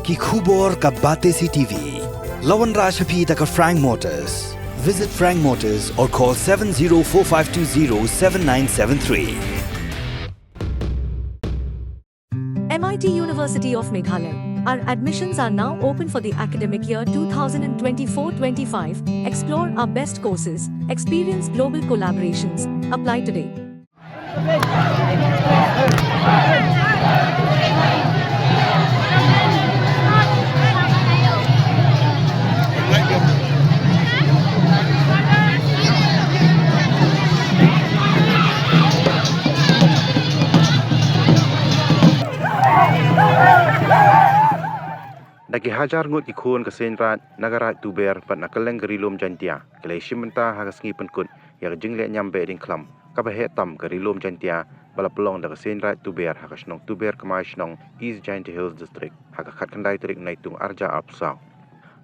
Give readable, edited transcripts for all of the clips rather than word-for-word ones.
ki khubor ka Bate CTV. Lawan Rashaphi taka Frank Motors. Visit Frank Motors or call 7045207973. MIT University of Meghalaya. Our admissions are now open for the academic year 2024-25. Explore our best courses, experience global collaborations. Apply today. Dagi hajar ngut ikun ke senrat negara tuber pat nakaleng gerilom jantia kelai shimenta hagas ngi penkut ya jingle nyambe ding klam kabahe tam gerilom jantia bala pelong daga senrat tuber hagas nong tuber kemai nong East Giant Hills District haga khat khandai terik naitung arja apsau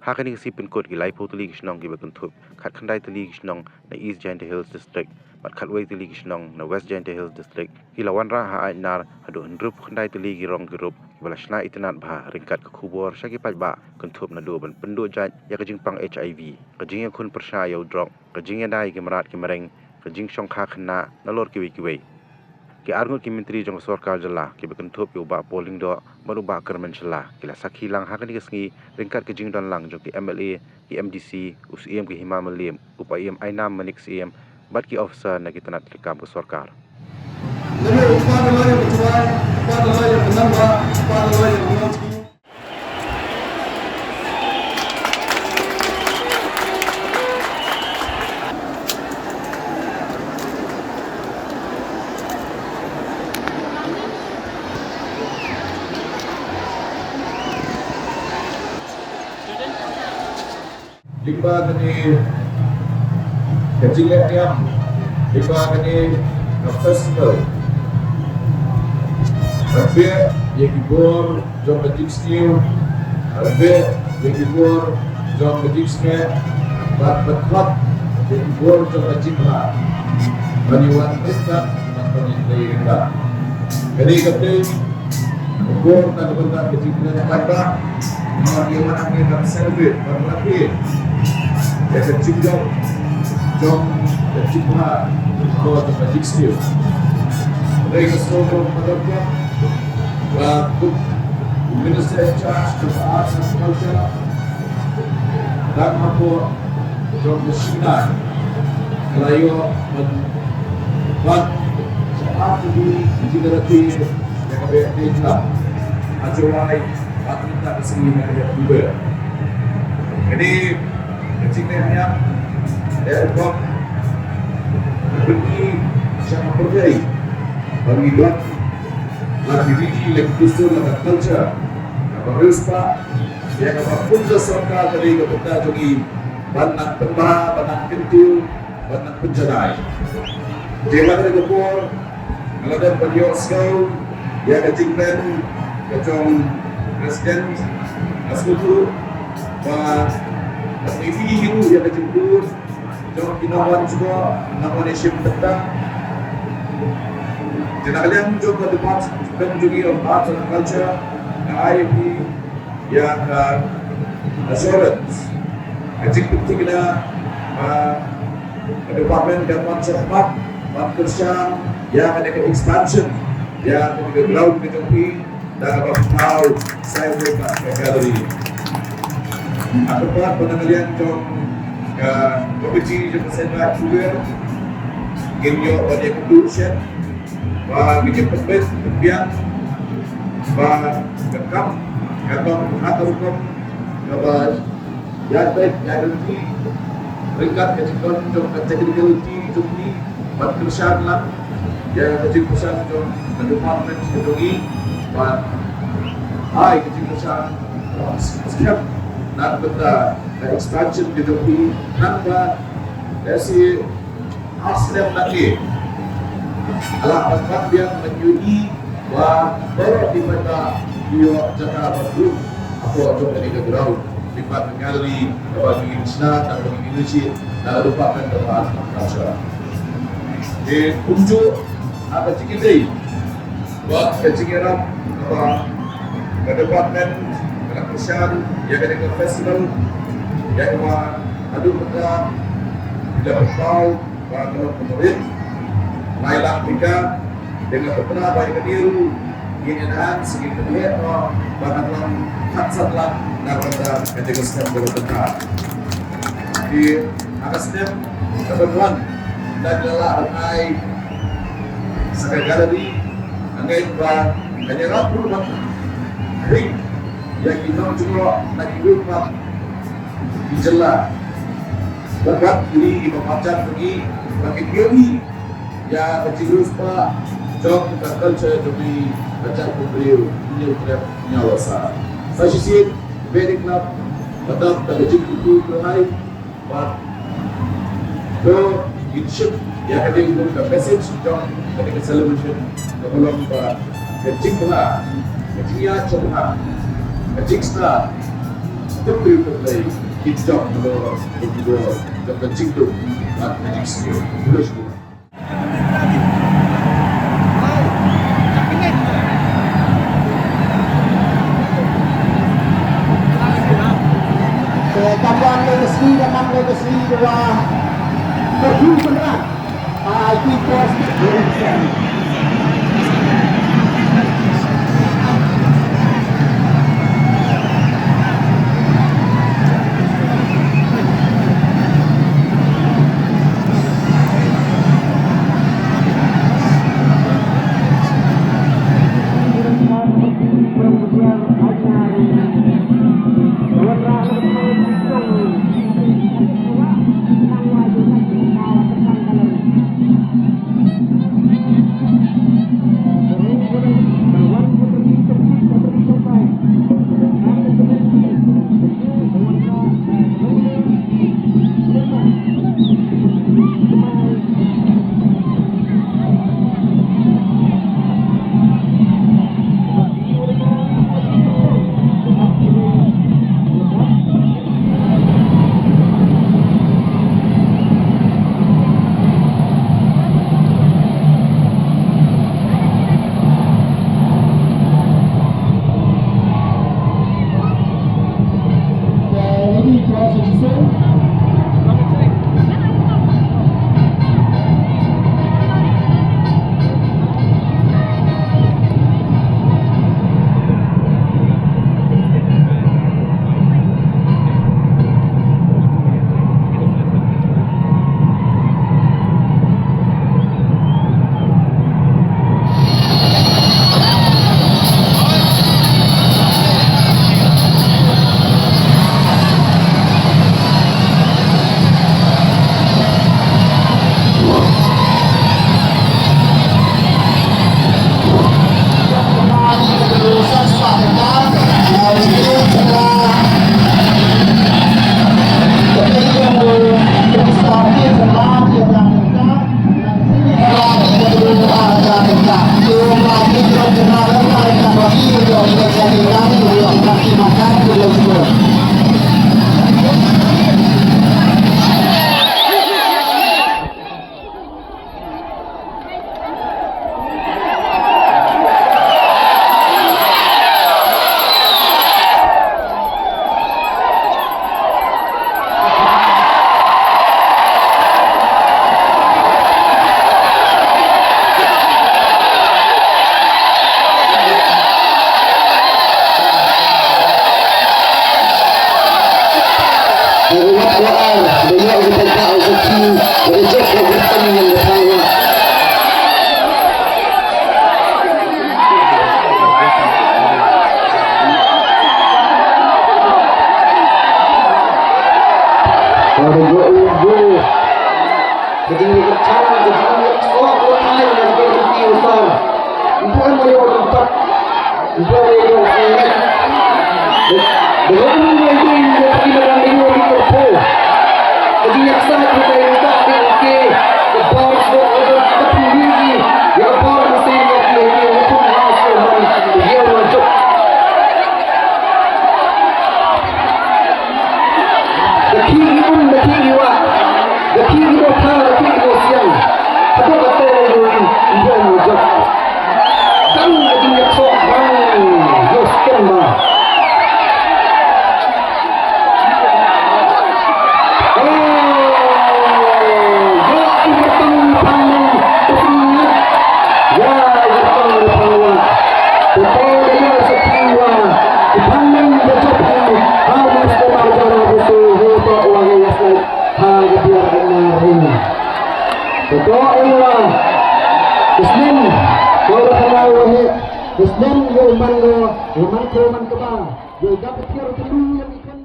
hakani si penkut gilai potuli gisnong gi bekuntup khat khandai teli gisnong na East Giant Hills District pat khatwei teli gisnong na West Giant Hills District hilawan ra ha nar hadu ndrup khandai teli girong girup balashna itinat bah ringkat ke kubur syagi pajba kuntup na doban penduk jat ya kejing pang HIV kejing ya kun persya ya drog kejing ya dai gemerat gemereng kejing syongkha khna nalor kiwi ki arngut ki menteri jong sarkar jala ki bekuntup yo ba polling do baru ba kermen sela kila sakhi lang hakani kesngi ringkat kejing don lang jong ki MLA ki MDC UCM ki Hima Malim upayam ainam manik CM bat ki officer na kitanat rekam ke sarkar Lipa kini kecilnya yang lipa kini festival Rabbi yang dibor jom kecil steel Rabbi yang dibor jom kecil sket bat yang dibor jom kecil lah banyuan kita nonton ini kita jadi kecil dibor tak benda kecil kita kata bagaimana kita celebrate berlebih ya kecil jom kecil lah jom kecil steel dari keseluruhan penduduk untuk Minister in charge of Arts and Culture dan mampu jom kesinai kelayu membuat saat ini dijelaskan yang lebih tinggi acuai minta kesini dari juga jadi kecilnya airport bagi siapa pergi bagi buat aktiviti yang khusus dalam culture apa ruspa yang apapun serta dari kepada jogi banyak tembak banyak pintu banyak penjadai jika ada gempur kalau ada penjual skau yang kecilnya kecong Presiden Askutu dan aktiviti itu yang kecil jom kinawan juga namun isim tentang kalian juga depan penjugi Arts and Culture IIP yang assurance kecil kita Departemen Dewan Sermat Kerja yang ada expansion yang ada ground kecuali dan tahu saya buat galeri apa penanggalan jom kompetisi jom senat juga genyo pada production và cái phần bên thực hiện và các cấp các con hát công công và giải quyết giải đơn thi ringkat kecil trong technical trong ini pekerjaan lah yang kecil-kecilan trong department ini và hai kecil-kecilan skip dan benda expansion gitu ini nambah dari hasil lagi alat tempat yang menyuji bahwa baru di mana dia Jakarta baru apa jom dari kegrau di mana galeri bagi Islam dan bagi Indonesia dan lupakan tempat masyarakat di unjuk apa cikidai buat kecikiran apa ke departemen Keshan, yang ada festival, yang adu mereka tidak bertau para pemurid, Naila Afrika dengan beberapa yang keniru, ini dan segi terlihat bahkan dalam hatsatlah narada kategori berbentuk di atasnya kebetulan dan adalah ramai sebagai galeri angin dan hanya rapuh ring yang kita cuma lagi lupa dijelas berkat diri membaca pergi bagi teori ya kecil lupa jom kita culture demi baca beliau nyawasa saya sih very club tetap tak kecil itu berhai but do leadership ya kadang kita message jom ketika celebration sebelum kecil lah kecilnya coba kecil start itu play kita kalau berdua dan kecil tu kecil skill terus Kapan legacy dan legacy dua perjuangan kita bersama. Roman ke ba. Yo dapat kira telu yang ikon